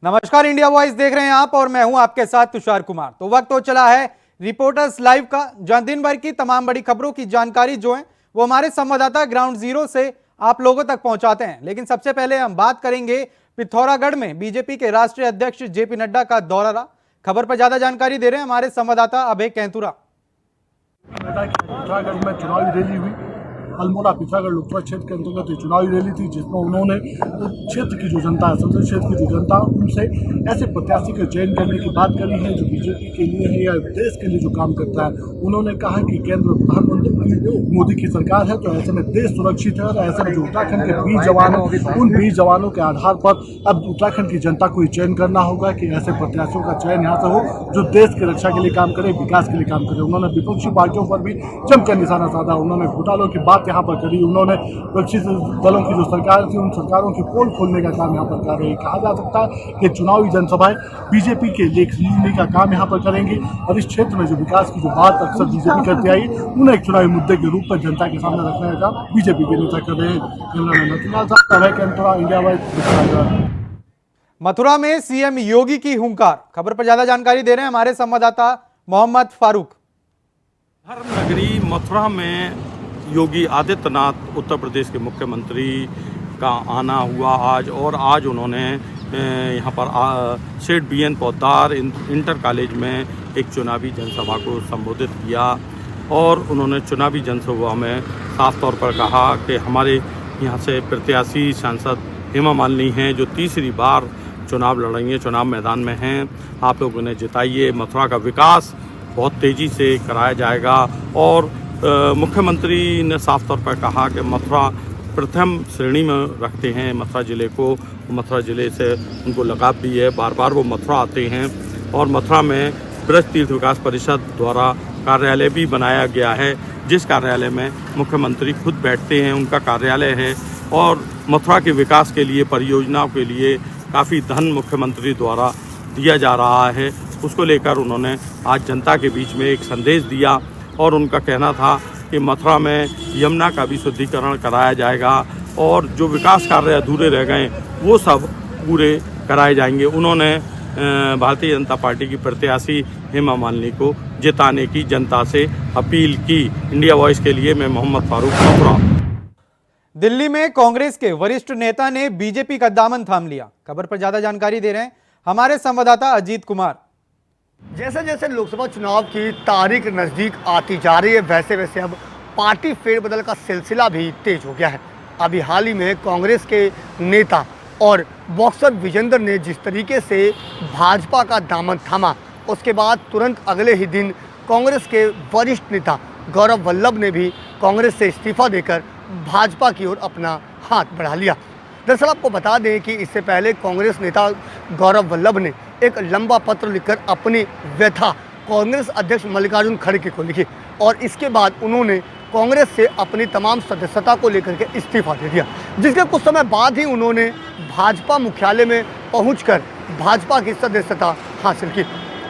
नमस्कार, India voice देख रहे हैं आप और मैं हूं आपके साथ तुषार कुमार। तो वक्त हो चला है रिपोर्टर्स लाइव का, जहां दिन भर की तमाम बड़ी खबरों की जानकारी जो है वो हमारे संवाददाता ग्राउंड जीरो से आप लोगों तक पहुंचाते हैं। लेकिन सबसे पहले हम बात करेंगे पिथौरागढ़ में बीजेपी के राष्ट्रीय अध्यक्ष जेपी नड्डा का दौरा रहा। खबर पर ज्यादा जानकारी दे रहे हैं हमारे संवाददाता अभय कैंतुरा। नड्डा की पिथौरागढ़ में चुनावी रैली हुई। अल्मोड़ा पिथौरागढ़ लोकसभा क्षेत्र के अंतर्गत ये चुनावी रैली थी, जिसमें उन्होंने क्षेत्र की जो जनता है, संसदीय क्षेत्र की जो जनता, उनसे ऐसे प्रत्याशी का चयन करने की बात करी है जो बीजेपी के लिए है या देश के लिए जो काम करता है। उन्होंने कहा कि केंद्र में प्रधानमंत्री मोदी की सरकार है, तो ऐसे में देश सुरक्षित है और ऐसे में जो उत्तराखंड के 20 जवान हैं, उन 20 जवानों के आधार पर अब उत्तराखंड की जनता को ही चयन करना होगा कि ऐसे प्रत्याशियों का चयन यहाँ से हो जो देश की रक्षा के लिए काम करे, विकास के लिए काम करे। उन्होंने विपक्षी पार्टियों पर भी जमकर निशाना साधा। उन्होंने घोटालों की बात यहाँ पर करी। उन्होंने विपक्षी दलों की जो सरकार थी, उन सरकारों की पोल खोलने का काम यहाँ पर कर रही है। कहा जा सकता है कि चुनावी जनसभाएं बीजेपी के लेख लीडने का काम यहाँ पर करेंगी और इस क्षेत्र में जो विकास की जो बात अक्सर बीजेपी करती आई, उन्हें एक चुनावी मुद्दे के रूप में जनता के सामने रखने का काम बीजेपी के नेता कर रहे हैं। मथुरा में सीएम योगी की हुंकार। खबर पर ज्यादा जानकारी दे रहे हैं हमारे संवाददाता मोहम्मद फारूक। धर्म नगरी मथुरा में योगी आदित्यनाथ उत्तर प्रदेश के मुख्यमंत्री का आना हुआ आज, और आज उन्होंने यहाँ पर सेठ BN पोद्दार इंटर कॉलेज में एक चुनावी जनसभा को संबोधित किया। और उन्होंने चुनावी जनसभा में साफ तौर पर कहा कि हमारे यहाँ से प्रत्याशी सांसद हेमा मालिनी हैं, जो तीसरी बार चुनाव लड़ेंगे, चुनाव मैदान में हैं। आप लोग उन्हें जिताइए। मथुरा का विकास बहुत तेज़ी से कराया जाएगा। और मुख्यमंत्री ने साफ तौर पर कहा कि मथुरा प्रथम श्रेणी में रखते हैं मथुरा ज़िले को। मथुरा ज़िले से उनको लगाव भी है, बार बार वो मथुरा आते हैं। और मथुरा में ब्रज तीर्थ विकास परिषद द्वारा कार्यालय भी बनाया गया है, जिस कार्यालय में मुख्यमंत्री खुद बैठते हैं, उनका कार्यालय है। और मथुरा के विकास के लिए, परियोजनाओं के लिए काफ़ी धन मुख्यमंत्री द्वारा दिया जा रहा है। उसको लेकर उन्होंने आज जनता के बीच में एक संदेश दिया और उनका कहना था कि मथुरा में यमुना का भी शुद्धिकरण कराया जाएगा और जो विकास कार्य अधूरे रह गए वो सब पूरे कराए जाएंगे। उन्होंने भारतीय जनता पार्टी की प्रत्याशी हेमा मालिनी को जिताने की जनता से अपील की। इंडिया वॉइस के लिए मैं मोहम्मद फारूक, मथुरा। दिल्ली में कांग्रेस के वरिष्ठ नेता ने बीजेपी का दामन थाम लिया। खबर पर ज्यादा जानकारी दे रहे हैं हमारे संवाददाता अजीत कुमार। जैसे जैसे लोकसभा चुनाव की तारीख नज़दीक आती जा रही है, वैसे वैसे अब पार्टी फेरबदल का सिलसिला भी तेज हो गया है। अभी हाल ही में कांग्रेस के नेता और बॉक्सर विजेंद्र ने जिस तरीके से भाजपा का दामन थामा, उसके बाद तुरंत अगले ही दिन कांग्रेस के वरिष्ठ नेता गौरव वल्लभ ने भी कांग्रेस से इस्तीफा देकर भाजपा की ओर अपना हाथ बढ़ा लिया। दरअसल आपको बता दें कि इससे पहले कांग्रेस नेता गौरव वल्लभ ने एक लंबा पत्र लिखकर अपनी व्यथा कांग्रेस अध्यक्ष मल्लिकार्जुन खड़गे को लिखी और इसके बाद उन्होंने कांग्रेस से अपनी तमाम सदस्यता को लेकर के इस्तीफा दे दिया, जिसके कुछ समय बाद ही उन्होंने भाजपा मुख्यालय में पहुंचकर भाजपा की सदस्यता हासिल की।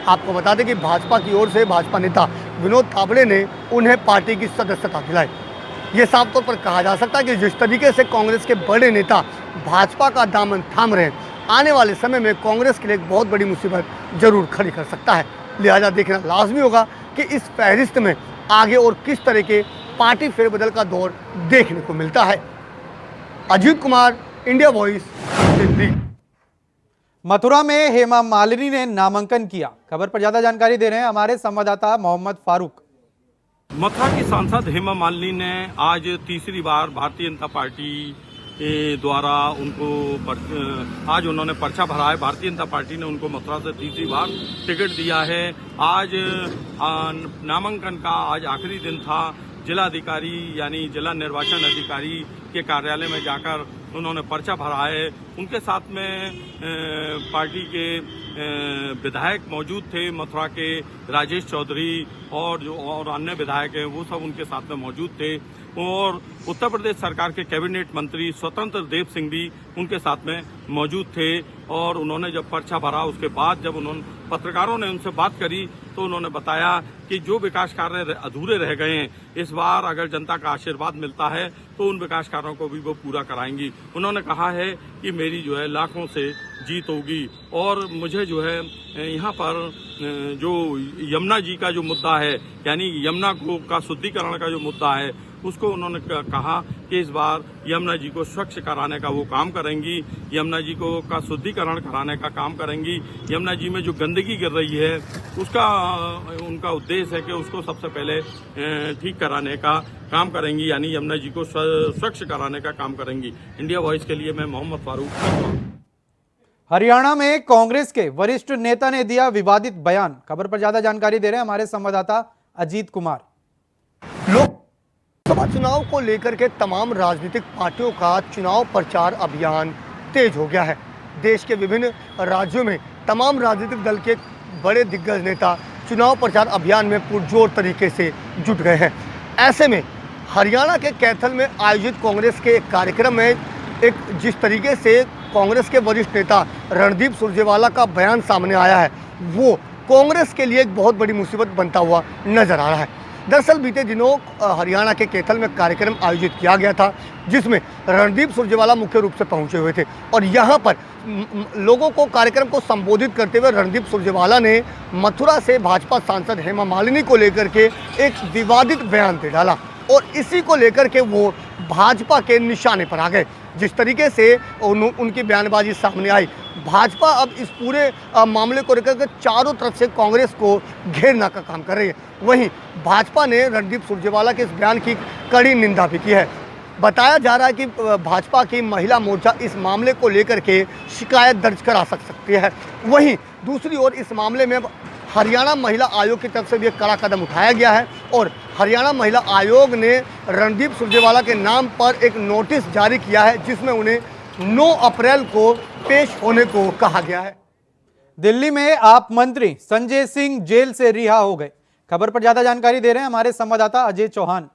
आपको बता दें कि भाजपा की ओर से भाजपा नेता विनोद तावड़े ने उन्हें पार्टी की सदस्यता दिलाई। ये साफ तौर पर कहा जा सकता है कि जिस तरीके से कांग्रेस के बड़े नेता भाजपा का दामन थाम रहे हैं, आने वाले समय में कांग्रेस के लिए एक बहुत बड़ी मुसीबत जरूर खड़ी कर सकता है। लिहाजा देखना लाजमी होगा कि इस फहरिस्त में आगे और किस तरह के पार्टी फेरबदल का दौर देखने को मिलता है। Ajit Kumar, India voice, Delhi. मथुरा में हेमा मालिनी ने नामांकन किया। खबर पर ज्यादा जानकारी दे रहे हैं हमारे संवाददाता मोहम्मद फारूक। मथुरा की सांसद हेमा मालिनी ने आज तीसरी बार भारतीय जनता पार्टी द्वारा आज उन्होंने पर्चा भरा है। भारतीय जनता पार्टी ने उनको मथुरा से तीसरी बार टिकट दिया है। आज नामांकन का आज आखिरी दिन था। जिलाधिकारी यानी जिला निर्वाचन अधिकारी के कार्यालय में जाकर उन्होंने पर्चा भरा है। उनके साथ में पार्टी के विधायक मौजूद थे। मथुरा के राजेश चौधरी, और अन्य विधायक हैं वो सब उनके साथ में मौजूद थे। और उत्तर प्रदेश सरकार के कैबिनेट मंत्री स्वतंत्र देव सिंह भी उनके साथ में मौजूद थे। और उन्होंने जब पर्चा भरा उसके बाद जब पत्रकारों ने उनसे बात करी तो उन्होंने बताया कि जो विकास कार्य अधूरे रह गए हैं, इस बार अगर जनता का आशीर्वाद मिलता है तो उन विकास कार्यों को भी वो पूरा कराएंगी। उन्होंने कहा है कि मेरी जो है लाखों से जीत होगी। और मुझे जो है यहाँ पर जो यमुना जी का जो मुद्दा है, यानी यमुना का शुद्धिकरण का जो मुद्दा है, उसको उन्होंने कहा कि इस बार यमुना जी को स्वच्छ कराने का वो काम करेंगी, यमुना जी को का शुद्धिकरण कराने का काम करेंगी। यमुना जी में जो गंदगी गिर रही है उसका उनका उद्देश्य है कि उसको सबसे पहले ठीक कराने का काम करेंगी, यानी यमुना जी को स्वच्छ कराने का काम करेंगी। इंडिया वॉइस के लिए मैं मोहम्मद फारूक। हरियाणा में कांग्रेस के वरिष्ठ नेता ने दिया विवादित बयान। खबर पर ज्यादा जानकारी दे रहे हैं हमारे संवाददाता अजीत कुमार। लोकसभा चुनाव को लेकर के तमाम राजनीतिक पार्टियों का चुनाव प्रचार अभियान तेज हो गया है। देश के विभिन्न राज्यों में तमाम राजनीतिक दल के बड़े दिग्गज नेता चुनाव प्रचार अभियान में पुरजोर तरीके से जुट गए हैं। ऐसे में हरियाणा के कैथल में आयोजित कांग्रेस के एक कार्यक्रम में जिस तरीके से कांग्रेस के वरिष्ठ नेता रणदीप सुरजेवाला का बयान सामने आया है, वो कांग्रेस के लिए एक बहुत बड़ी मुसीबत बनता हुआ नजर आ रहा है। दरअसल बीते दिनों हरियाणा के कैथल में कार्यक्रम आयोजित किया गया था, जिसमें रणदीप सुरजेवाला मुख्य रूप से पहुंचे हुए थे। और यहां पर लोगों को कार्यक्रम को संबोधित करते हुए रणदीप सुरजेवाला ने मथुरा से भाजपा सांसद हेमा मालिनी को लेकर के एक विवादित बयान दे डाला और इसी को लेकर के वो भाजपा के निशाने पर आ गए। जिस तरीके से उनकी बयानबाजी सामने आई, भाजपा अब इस पूरे मामले को लेकर के चारों तरफ से कांग्रेस को घेरना का काम कर रही है। वहीं भाजपा ने रणदीप सुरजेवाला के इस बयान की कड़ी निंदा भी की है। बताया जा रहा है कि भाजपा की महिला मोर्चा इस मामले को लेकर के शिकायत दर्ज करा सकती है। वहीं दूसरी ओर इस मामले में हरियाणा महिला आयोग की तरफ से भी एक कड़ा कदम उठाया गया है और हरियाणा महिला आयोग ने रणदीप सुरजेवाला के नाम पर एक नोटिस जारी किया है, जिसमें उन्हें 9 अप्रैल को पेश होने को कहा गया है। दिल्ली में आप मंत्री संजय सिंह जेल से रिहा हो गए। खबर पर ज्यादा जानकारी दे रहे हैं हमारे संवाददाता अजय चौहान।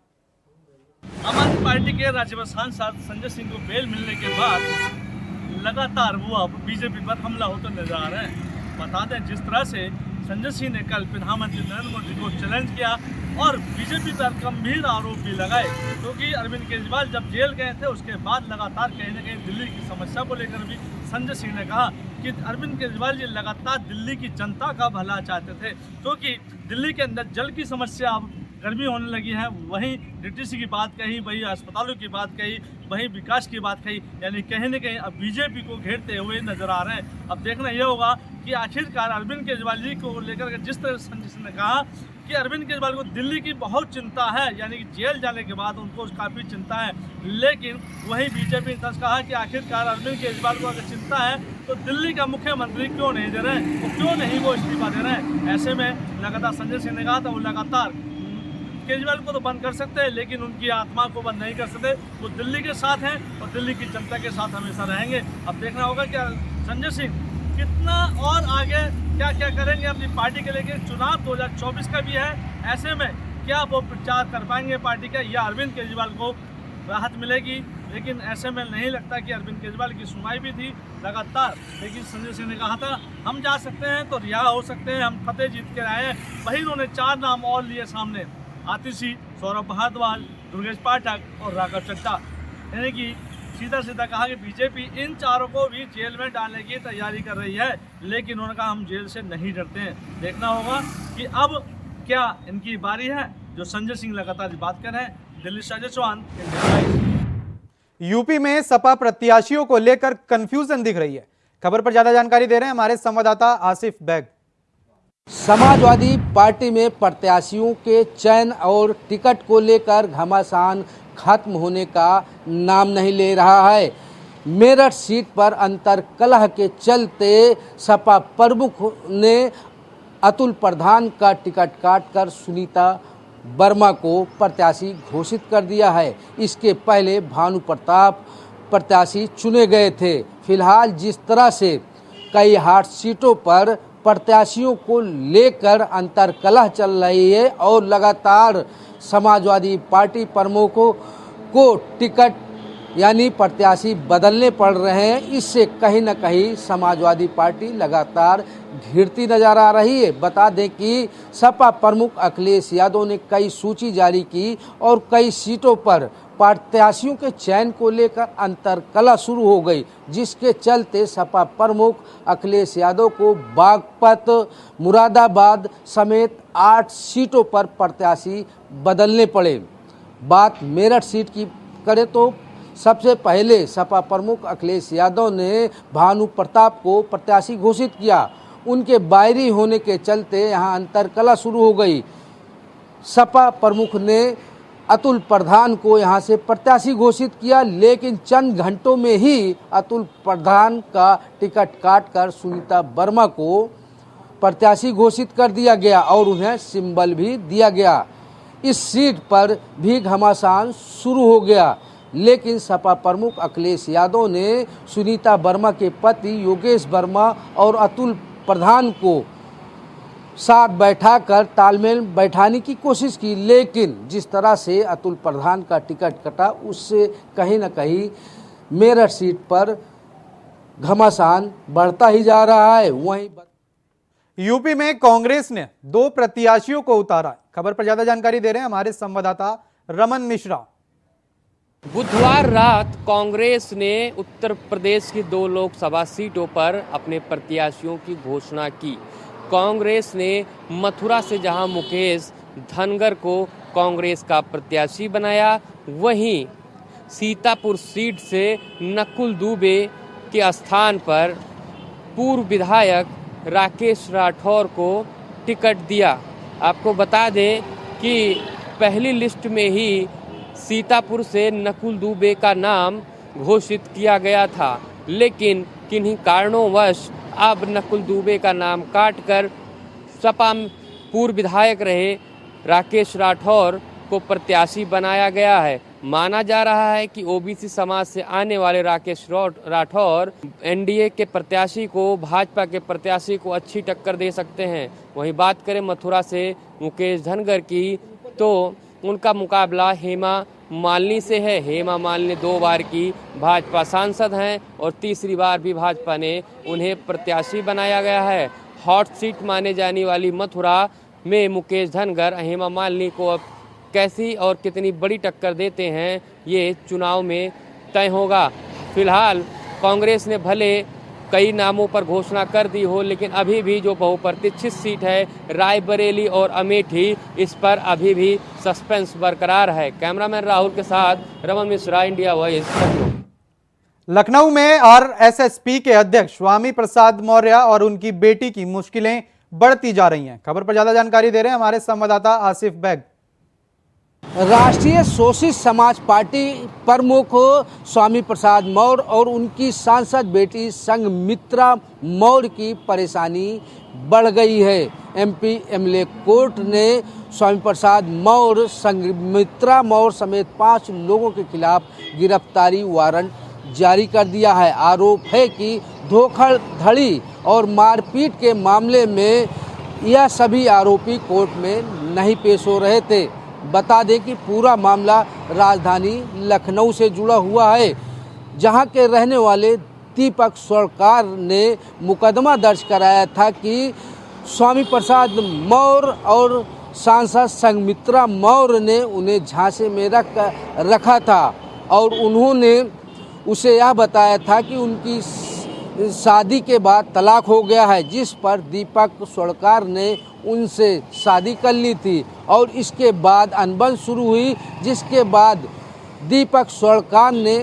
आम आदमी पार्टी के राज्यसभा सांसद संजय सिंह को बेल मिलने के बाद लगातार वो अब बीजेपी पर हमला होता नजर आ रहा है। बता दें, जिस तरह से संजय सिंह ने कल प्रधानमंत्री नरेंद्र मोदी को चैलेंज किया और बीजेपी पर गंभीर आरोप भी लगाए, क्योंकि अरविंद केजरीवाल जब जेल गए थे उसके बाद लगातार कहीं न कहीं दिल्ली की समस्या को लेकर भी संजय सिंह ने कहा कि अरविंद केजरीवाल जी लगातार दिल्ली की जनता का भला चाहते थे, क्योंकि दिल्ली के अंदर जल की समस्या अब गर्मी होने लगी है। वहीं डीटीसी की बात कही, वहीं अस्पतालों की बात कही, वहीं विकास की बात कही, यानी कहीं न कहीं अब बीजेपी को घेरते हुए नजर आ रहे हैं। अब देखना यह होगा कि आखिरकार अरविंद केजरीवाल जी को लेकर जिस तरह संजय सिंह ने कहा कि अरविंद केजरीवाल को दिल्ली की बहुत चिंता है, यानी कि जेल जाने के बाद उनको काफ़ी चिंता है, लेकिन वहीं बीजेपी ने कहा कि आखिरकार अरविंद केजरीवाल को अगर चिंता है तो दिल्ली का मुख्यमंत्री क्यों नहीं दे रहे हैं, तो क्यों नहीं वो इस्तीफा दे रहे हैं। ऐसे में लगातार संजय सिंह ने कहा था वो लगातार केजरीवाल को तो बंद कर सकते हैं, लेकिन उनकी आत्मा को बंद नहीं कर सकते। वो दिल्ली के साथ हैं और दिल्ली की जनता के साथ हमेशा रहेंगे। अब देखना होगा कि संजय सिंह कितना और आगे क्या क्या करेंगे अपनी पार्टी के लेकर। चुनाव 2024 का भी है, ऐसे में क्या वो प्रचार कर पाएंगे पार्टी का या अरविंद केजरीवाल को राहत मिलेगी। लेकिन ऐसे में नहीं लगता कि अरविंद केजरीवाल की सुनवाई भी थी लगातार, लेकिन संजय सिंह ने कहा था हम जा सकते हैं तो रिहा हो सकते हैं, हम फतेह जीत के आए हैं। वहीं उन्होंने 4 नाम और लिए सामने, आतिशी, सौरभ भारद्वाज, दुर्गेश पाठक और राघव चड्ढा, यानी कि सीधा सीधा कहा कि बीजेपी इन चारों को भी जेल में डालने की तैयारी कर रही है, लेकिन उन्होंने कहा हम जेल से नहीं डरते हैं। देखना होगा कि अब क्या इनकी बारी है। जो संजय सिंह लगातार बात कर रहे हैं। दिल्ली से अजय चौहान। यूपी में सपा प्रत्याशियों को लेकर कंफ्यूजन दिख रही है। खबर पर ज्यादा जानकारी दे रहे हैं हमारे संवाददाता आसिफ बैग। समाजवादी पार्टी में प्रत्याशियों के चयन और टिकट को लेकर घमासान खत्म होने का नाम नहीं ले रहा है। मेरठ सीट पर अंतर्कलह के चलते सपा प्रमुख ने अतुल प्रधान का टिकट काटकर सुनीता वर्मा को प्रत्याशी घोषित कर दिया है। इसके पहले भानु प्रताप प्रत्याशी चुने गए थे। फिलहाल जिस तरह से कई हाट सीटों पर प्रत्याशियों को लेकर अंतर्कलह चल रही है और लगातार समाजवादी पार्टी प्रमुखों को टिकट यानी प्रत्याशी बदलने पड़ रहे हैं। इससे कहीं न कहीं समाजवादी पार्टी लगातार घिरती नजर आ रही है। बता दें कि सपा प्रमुख अखिलेश यादव ने कई सूची जारी की और कई सीटों पर प्रत्याशियों के चयन को लेकर अंतर्कलह शुरू हो गई, जिसके चलते सपा प्रमुख अखिलेश यादव को बागपत, मुरादाबाद समेत 8 सीटों पर प्रत्याशी बदलने पड़े। बात मेरठ सीट की करें तो सबसे पहले सपा प्रमुख अखिलेश यादव ने भानु प्रताप को प्रत्याशी घोषित किया। उनके बायरी होने के चलते यहां अंतर्कलह शुरू हो गई। सपा प्रमुख ने अतुल प्रधान को यहां से प्रत्याशी घोषित किया, लेकिन चंद घंटों में ही अतुल प्रधान का टिकट काटकर सुनीता वर्मा को प्रत्याशी घोषित कर दिया गया और उन्हें सिंबल भी दिया गया। इस सीट पर भी घमासान शुरू हो गया, लेकिन सपा प्रमुख अखिलेश यादव ने सुनीता वर्मा के पति योगेश वर्मा और अतुल प्रधान को साथ बैठाकर तालमेल बैठाने की कोशिश की, लेकिन जिस तरह से अतुल प्रधान का टिकट कटा उससे कहीं न कहीं मेरठ सीट पर घमासान बढ़ता ही जा रहा है। वहीं यूपी में कांग्रेस ने 2 प्रत्याशियों को उतारा। खबर पर ज्यादा जानकारी दे रहे हैं हमारे संवाददाता रमन मिश्रा। बुधवार रात कांग्रेस ने उत्तर प्रदेश की 2 लोकसभा सीटों पर अपने प्रत्याशियों की घोषणा की। कांग्रेस ने मथुरा से जहां मुकेश धनगर को कांग्रेस का प्रत्याशी बनाया, वहीं सीतापुर सीट से नकुल दुबे के स्थान पर पूर्व विधायक राकेश राठौर को टिकट दिया। आपको बता दें कि पहली लिस्ट में ही सीतापुर से नकुल दुबे का नाम घोषित किया गया था, लेकिन किन्हीं कारणोंवश अब नकुल दुबे का नाम काटकर सपा पूर्व विधायक रहे राकेश राठौर को प्रत्याशी बनाया गया है। माना जा रहा है कि ओबीसी समाज से आने वाले राकेश राठौर एनडीए के प्रत्याशी को, भाजपा के प्रत्याशी को अच्छी टक्कर दे सकते हैं। वहीं बात करें मथुरा से मुकेश धनगर की, तो उनका मुकाबला हेमा मालिनी से है। हेमा मालिनी 2 बार की भाजपा सांसद हैं और तीसरी बार भी भाजपा ने उन्हें प्रत्याशी बनाया गया है। हॉट सीट माने जाने वाली मथुरा में मुकेश धनगर हेमा मालिनी को अब कैसी और कितनी बड़ी टक्कर देते हैं, ये चुनाव में तय होगा। फिलहाल कांग्रेस ने भले कई नामों पर घोषणा कर दी हो, लेकिन अभी भी जो बहुप्रतीक्षित सीट है रायबरेली और अमेठी, इस पर अभी भी सस्पेंस बरकरार है। कैमरामैन राहुल के साथ रमन मिश्रा, इंडिया वॉइस, लखनऊ में आरएसएसपी के अध्यक्ष स्वामी प्रसाद मौर्य और उनकी बेटी की मुश्किलें बढ़ती जा रही हैं। खबर पर ज्यादा जानकारी दे रहे हैं हमारे संवाददाता आसिफ बैग। राष्ट्रीय शोषित समाज पार्टी प्रमुख स्वामी प्रसाद मौर्य और उनकी सांसद बेटी संघमित्रा मौर्य की परेशानी बढ़ गई है। एमपी एमएलए कोर्ट ने स्वामी प्रसाद मौर्य, संघमित्रा मौर्य समेत 5 लोगों के खिलाफ गिरफ्तारी वारंट जारी कर दिया है। आरोप है कि धोखाधड़ी और मारपीट के मामले में यह सभी आरोपी कोर्ट में नहीं पेश हो रहे थे। बता दें कि पूरा मामला राजधानी लखनऊ से जुड़ा हुआ है, जहां के रहने वाले दीपक स्वर्कार ने मुकदमा दर्ज कराया था कि स्वामी प्रसाद मौर्य और सांसद संघमित्रा मौर्य ने उन्हें झांसे में रखा था और उन्होंने उसे यह बताया था कि उनकी शादी के बाद तलाक हो गया है, जिस पर दीपक स्वर्कार ने उनसे शादी कर ली थी और इसके बाद अनबन शुरू हुई, जिसके बाद दीपक स्वर्कार ने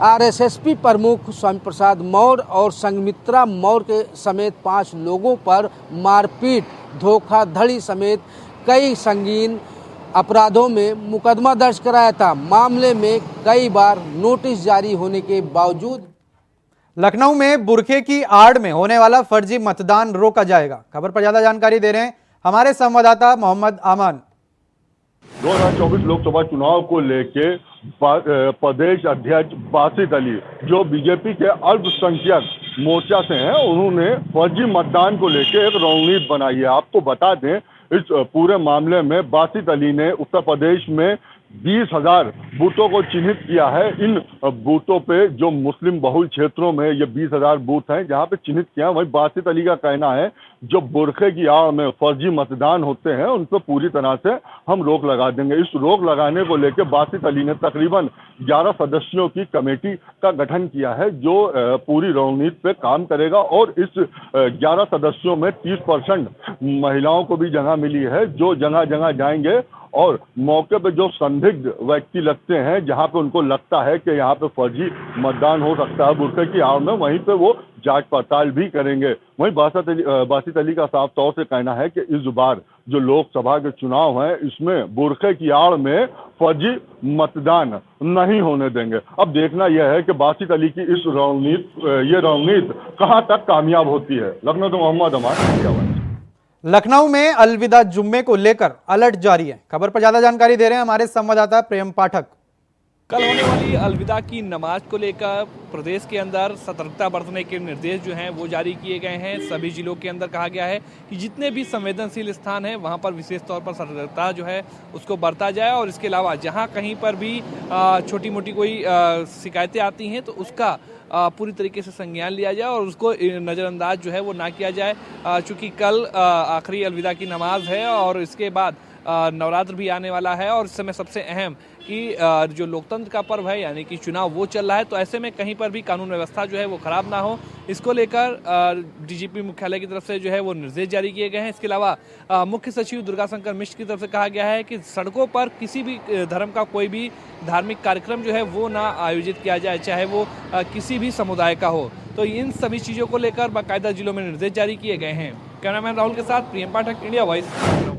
आरएसएसपी प्रमुख स्वामी प्रसाद मौर्य और संघमित्रा मौर्य के समेत 5 लोगों पर मारपीट, धोखाधड़ी समेत कई संगीन अपराधों में मुकदमा दर्ज कराया था। मामले में कई बार नोटिस जारी होने के बावजूद लखनऊ में बुरखे की आड़ में होने वाला फर्जी मतदान रोका जाएगा। खबर पर ज्यादा जानकारी दे रहे हैं हमारे संवाददाता मोहम्मद आमान। 2024 लोकसभा चुनाव को लेके प्रदेश अध्यक्ष बासित अली, जो बीजेपी के अल्पसंख्यक मोर्चा से हैं, उन्होंने फर्जी मतदान को लेकर एक रणनीति बनाई है। आपको बता दें, इस पूरे मामले में बासित अली ने उत्तर प्रदेश में 20,000 बूथों को चिन्हित किया है। इन बूथों पे जो मुस्लिम बहुल क्षेत्रों में ये 20,000 बूथ हैं जहां पे चिन्हित किया है। वहीं बासित अली का कहना है जो बुरखे की आड़ में फर्जी मतदान होते हैं उन पर पूरी तरह से हम रोक लगा देंगे। इस रोक लगाने को लेकर बासित अली ने तकरीबन 11 सदस्यों की कमेटी का गठन किया है जो पूरी रणनीति पे काम करेगा और इस 11 सदस्यों में 30% महिलाओं को भी जगह मिली है जो जगह जगह जाएंगे और मौके पे जो संदिग्ध व्यक्ति लगते हैं जहां पे उनको लगता है कि यहाँ पे फर्जी मतदान हो सकता है बुरखे की आड़ में, वहीं पे वो जांच पड़ताल भी करेंगे। वहीं बासित अली का साफ तौर से कहना है कि इस बार जो लोकसभा के चुनाव हैं इसमें बुरखे की आड़ में फर्जी मतदान नहीं होने देंगे। अब देखना यह है कि बासित अली की इस रणनीति कहां तक कामयाब होती है। लखनऊ से मोहम्मद अमान। लखनऊ में अलविदा जुम्मे को लेकर अलर्ट जारी है। खबर पर ज्यादा जानकारी दे रहे हैं हमारे संवाददाता प्रेम पाठक। कल होने वाली अलविदा की नमाज को लेकर प्रदेश के अंदर सतर्कता बरतने के निर्देश जो हैं वो जारी किए गए हैं। सभी जिलों के अंदर कहा गया है कि जितने भी संवेदनशील स्थान हैं वहां पर विशेष तौर पर सतर्कता जो है उसको बरता जाए और इसके अलावा जहां कहीं पर भी छोटी मोटी कोई शिकायतें आती हैं तो उसका पूरी तरीके से संज्ञान लिया जाए और उसको नज़रअंदाज जो है वो ना किया जाए। चूँकि कल आखिरी अलविदा की नमाज है और इसके बाद नवरात्र भी आने वाला है और इस समय सबसे अहम कि जो लोकतंत्र का पर्व है यानी कि चुनाव वो चल रहा है, तो ऐसे में कहीं पर भी कानून व्यवस्था जो है वो खराब ना हो, इसको लेकर डीजीपी मुख्यालय की तरफ से जो है वो निर्देश जारी किए गए हैं। इसके अलावा मुख्य सचिव दुर्गा शंकर मिश्र की तरफ से कहा गया है कि सड़कों पर किसी भी धर्म का कोई भी धार्मिक कार्यक्रम जो है वो ना आयोजित किया जाए, चाहे वो किसी भी समुदाय का हो। तो इन सभी चीज़ों को लेकर बाकायदा जिलों में निर्देश जारी किए गए हैं। कैमरामैन राहुल के साथ प्रियम पाठक, इंडिया वॉइस।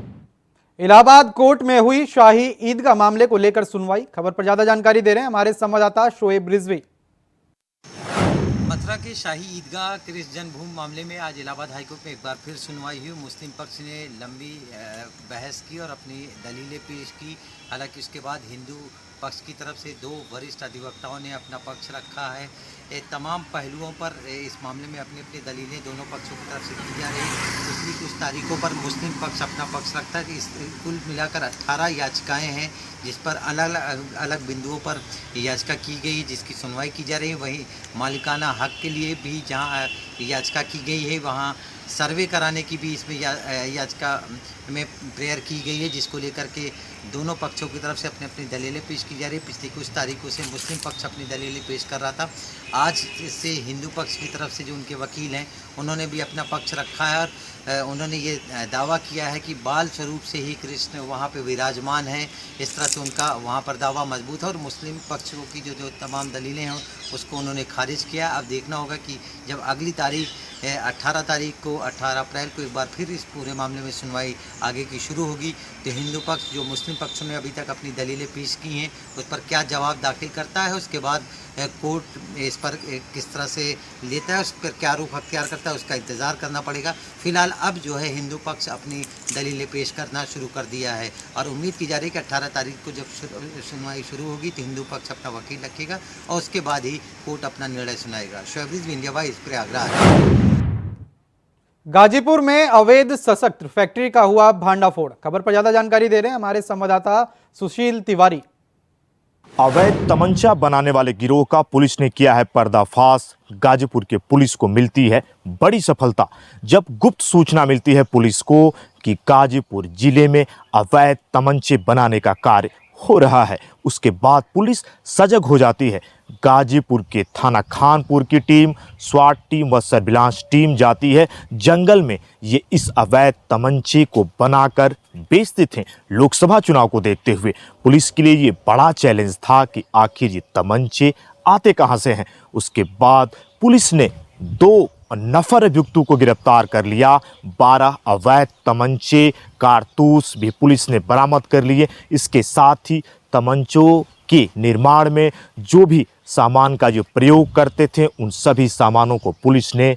इलाहाबाद कोर्ट में हुई शाही ईदगाह मामले को लेकर सुनवाई। खबर पर ज्यादा जानकारी दे रहे हैं हमारे संवाददाता शोएब रिजवी। मथुरा के शाही ईदगाह कृष्ण जन्मभूमि मामले में आज इलाहाबाद हाईकोर्ट में एक बार फिर सुनवाई हुई। मुस्लिम पक्ष ने लंबी बहस की और अपनी दलीलें पेश की। हालांकि उसके बाद हिंदू पक्ष की तरफ से 2 वरिष्ठ अधिवक्ताओं ने अपना पक्ष रखा है। तमाम पहलुओं पर इस मामले में अपनी अपनी दलीलें दोनों पक्षों की तरफ से की जा रही। पिछली कुछ तारीखों पर मुस्लिम पक्ष अपना पक्ष रखता है कि इस कुल मिलाकर 18 याचिकाएं हैं जिस पर अलग अलग बिंदुओं पर याचिका की गई जिसकी सुनवाई की जा रही है। वहीं मालिकाना हक के लिए भी जहां याचिका की गई है वहां सर्वे कराने की भी इसमें याचिका में प्रेयर की गई है, जिसको लेकर के दोनों पक्षों की तरफ से अपनी अपनी दलीलें पेश की जा रही है। पिछली कुछ तारीखों से मुस्लिम पक्ष अपनी दलीलें पेश कर रहा था। आज से हिंदू पक्ष की तरफ से जो उनके वकील हैं उन्होंने भी अपना पक्ष रखा है और उन्होंने ये दावा किया है कि बाल स्वरूप से ही कृष्ण वहाँ पे विराजमान हैं। इस तरह से उनका वहाँ पर दावा मजबूत है और मुस्लिम पक्षों की जो तमाम दलीलें हैं उसको उन्होंने खारिज किया। अब देखना होगा कि जब अगली तारीख 18 अप्रैल को एक बार फिर इस पूरे मामले में सुनवाई आगे की शुरू होगी तो हिंदू पक्ष जो मुस्लिम पक्षों ने अभी तक अपनी दलीलें पेश की हैं उस पर क्या जवाब दाखिल करता है, उसके बाद कोर्ट इस पर किस तरह से लेता है, उस पर क्या रुख अख्तियार करता है, उसका इंतज़ार करना पड़ेगा। फिलहाल अब जो है हिंदू पक्ष अपनी दलीलें पेश करना शुरू कर दिया है और उम्मीद की जा रही है कि 18 तारीख को जब सुनवाई शुरू होगी तो हिंदू पक्ष अपना वकील रखेगा और उसके बाद ही कोर्ट अपना निर्णय सुनाएगा। Shoaib Rizvi, India voice, Prayagraj. गाजीपुर में अवैध सशस्त्र फैक्ट्री का हुआ भांडाफोड़। खबर पर ज्यादा जानकारी दे रहे हैं हमारे संवाददाता सुशील तिवारी। अवैध तमंचा बनाने वाले गिरोह का पुलिस ने किया है पर्दाफाश। गाजीपुर के पुलिस को मिलती है बड़ी सफलता जब गुप्त सूचना मिलती है पुलिस को कि गाजीपुर जिले में अवैध तमंचे बनाने का कार्य हो रहा है। उसके बाद पुलिस सजग हो जाती है। गाजीपुर के थाना खानपुर की टीम, स्वाट टीम व सर्विलांस टीम जाती है जंगल में। ये इस अवैध तमंचे को बनाकर बेचते थे। लोकसभा चुनाव को देखते हुए पुलिस के लिए ये बड़ा चैलेंज था कि आखिर ये तमंचे आते कहां से हैं। उसके बाद पुलिस ने 2 नफर अभियुक्तों को गिरफ्तार कर लिया। 12 अवैध तमंचे, कारतूस भी पुलिस ने बरामद कर लिए। इसके साथ ही तमंचों के निर्माण में जो भी सामान का जो प्रयोग करते थे उन सभी सामानों को पुलिस ने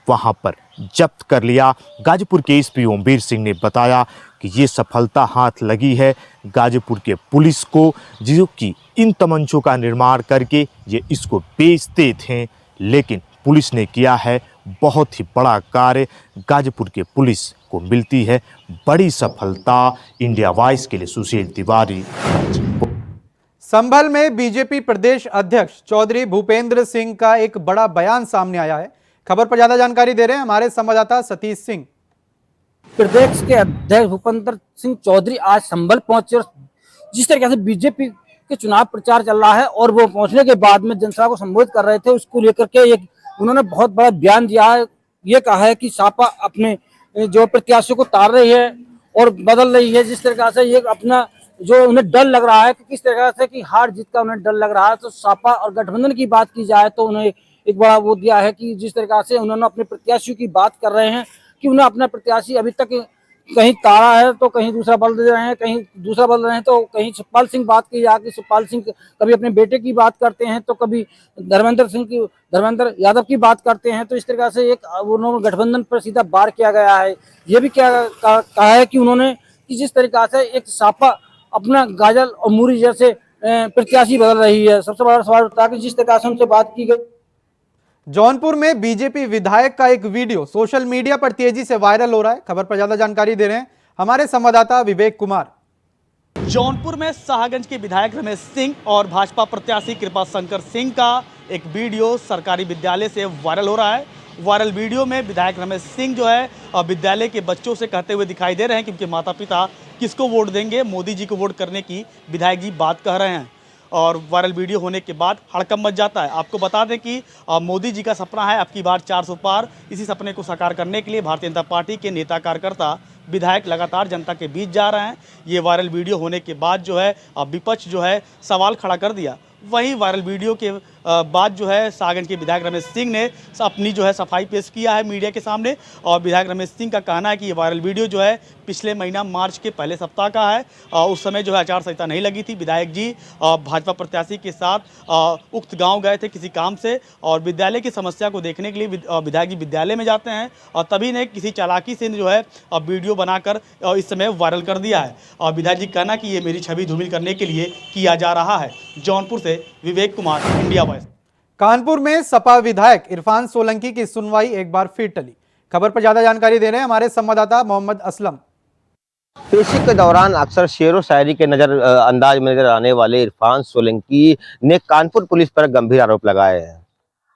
वहां पर जब्त कर लिया। गाजीपुर के एसपी ओमवीर सिंह ने बताया कि ये सफलता हाथ लगी है गाजीपुर के पुलिस को, जो कि इन तमंचों का निर्माण करके ये इसको बेचते थे, लेकिन पुलिस ने किया है बहुत ही बड़ा कार्य। गाजीपुर के पुलिस को मिलती है बड़ी सफलता। इंडिया वॉइस के लिए सुशील तिवारी। संभल में बीजेपी प्रदेश अध्यक्ष चौधरी भूपेंद्र सिंह का एक बड़ा बयान सामने आया है। खबर पर ज्यादा जानकारी दे रहे हैं हमारे संवाददाता सतीश सिंह। प्रदेश के अध्यक्ष भूपेंद्र सिंह चौधरी आज संभल पहुंचे और जिस तरीके से बीजेपी के चुनाव प्रचार चल रहा है और वो पहुंचने के बाद में जनसभा को संबोधित कर रहे थे, उसको लेकर के एक उन्होंने बहुत बड़ा बयान दिया है। ये कहा है कि सपा अपने जो प्रत्याशियों को तार रही है और बदल रही है। जिस तरीके से ये अपना जो उन्हें डर लग रहा है कि किस तरह से कि हार जीत का उन्हें डर लग रहा है, तो सपा और गठबंधन की बात की जाए तो उन्हें एक बड़ा वो दिया है कि जिस तरीके से उन्होंने अपने प्रत्याशियों की बात कर रहे हैं कि उन्हें अपना प्रत्याशी अभी तक कहीं तारा है तो कहीं दूसरा बदल दे रहे हैं, कहीं दूसरा बदल रहे हैं, तो कहीं सुखपाल सिंह बात की जाके सुखपाल सिंह कभी अपने बेटे की बात करते हैं तो कभी धर्मेंद्र यादव की बात करते हैं। तो इस तरीके से एक उन्होंने गठबंधन पर सीधा वार किया गया है। ये भी कहा है कि उन्होंने कि जिस तरीके से एक सपा अपना गाजल और मूरी जैसे प्रत्याशी बदल रही है। सबसे बड़ा सवाल उठता है कि जिस तरीके से उनसे बात की गई। जौनपुर में बीजेपी विधायक का एक वीडियो सोशल मीडिया पर तेजी से वायरल हो रहा है। खबर पर ज्यादा जानकारी दे रहे हैं हमारे संवाददाता विवेक कुमार। जौनपुर में शाहगंज के विधायक रमेश सिंह और भाजपा प्रत्याशी कृपा शंकर सिंह का एक वीडियो सरकारी विद्यालय से वायरल हो रहा है। वायरल वीडियो में विधायक रमेश सिंह जो है विद्यालय के बच्चों से कहते हुए दिखाई दे रहे हैं कि उनके माता पिता किसको वोट देंगे, मोदी जी को वोट करने की विधायक जी बात कह रहे हैं। और वायरल वीडियो होने के बाद हड़कंप मच जाता है। आपको बता दें कि मोदी जी का सपना है अब की बार 400 पार। इसी सपने को साकार करने के लिए भारतीय जनता पार्टी के नेता कार्यकर्ता विधायक लगातार जनता के बीच जा रहे हैं। ये वायरल वीडियो होने के बाद जो है विपक्ष जो है सवाल खड़ा कर दिया। वहीं वायरल वीडियो के बाद जो है शाहगंज के विधायक रमेश सिंह ने अपनी जो है सफाई पेश किया है मीडिया के सामने। और विधायक रमेश सिंह का कहना है कि ये वायरल वीडियो जो है पिछले महीना मार्च के पहले सप्ताह का है। उस समय जो है आचार संहिता नहीं लगी थी। विधायक जी भाजपा प्रत्याशी के साथ उक्त गांव गए थे किसी काम से और विद्यालय की समस्या को देखने के लिए विधायक जी विद्यालय में जाते हैं और तभी ने किसी चालाकी से जो है वीडियो बनाकर इस समय वायरल कर दिया है। और विधायक जी कहना कि ये मेरी छवि धूमिल करने के लिए किया जा रहा है। जौनपुर से विवेक कुमार, इंडिया वॉइस। कानपुर में सपा विधायक इरफान सोलंकी की सुनवाई एक बार फिर टली। खबर पर ज्यादा जानकारी दे रहे हैं हमारे संवाददाता मोहम्मद असलम। पेशी के दौरान अक्सर शेर व शायरी के अंदाज में नजर आने वाले इरफान सोलंकी ने कानपुर पुलिस पर गंभीर आरोप लगाए हैं।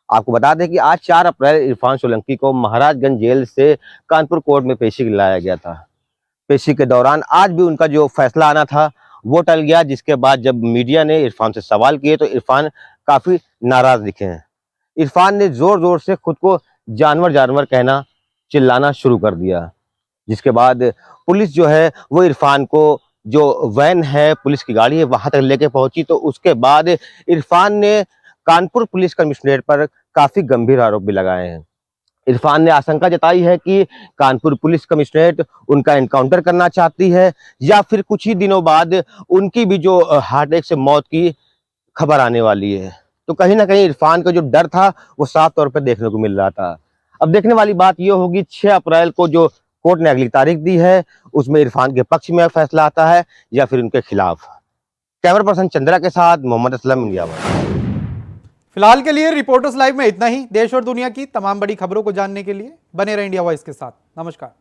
आपको बता दें कि आज 4 अप्रैल इरफान सोलंकी को महाराजगंज जेल से कानपुर कोर्ट में पेशी के लिए लाया गया था। पेशी के दौरान आज भी उनका जो फैसला आना था वो टल गया, जिसके बाद जब मीडिया ने इरफान से सवाल किए तो इरफान काफी नाराज दिखे हैं। इरफान ने जोर जोर से खुद को जानवर कहना, चिल्लाना शुरू कर दिया, जिसके बाद पुलिस जो है वो इरफान को जो वैन है पुलिस की गाड़ी है वहां तक लेके पहुंची। तो उसके बाद इरफान ने कानपुर पुलिस कमिश्नरेट पर काफी गंभीर आरोप भी लगाए हैं। इरफान ने आशंका जताई है कि कानपुर पुलिस कमिश्नरेट उनका एनकाउंटर करना चाहती है या फिर कुछ ही दिनों बाद उनकी भी जो हार्ट अटैक से मौत की खबर आने वाली है। तो कहीं ना कहीं इरफान का जो डर था वो साफ तौर पर देखने को मिल रहा था। अब देखने वाली बात यह होगी 6 अप्रैल को जो कोर्ट ने अगली तारीख दी है उसमें इरफान के पक्ष में फैसला आता है या फिर उनके खिलाफ। कैमरा पर्सन चंद्रा के साथ मोहम्मद असलम, इंडिया वॉइस। फिलहाल के लिए रिपोर्टर्स लाइव में इतना ही। देश और दुनिया की तमाम बड़ी खबरों को जानने के लिए बने रहें इंडिया वॉइस के साथ। नमस्कार।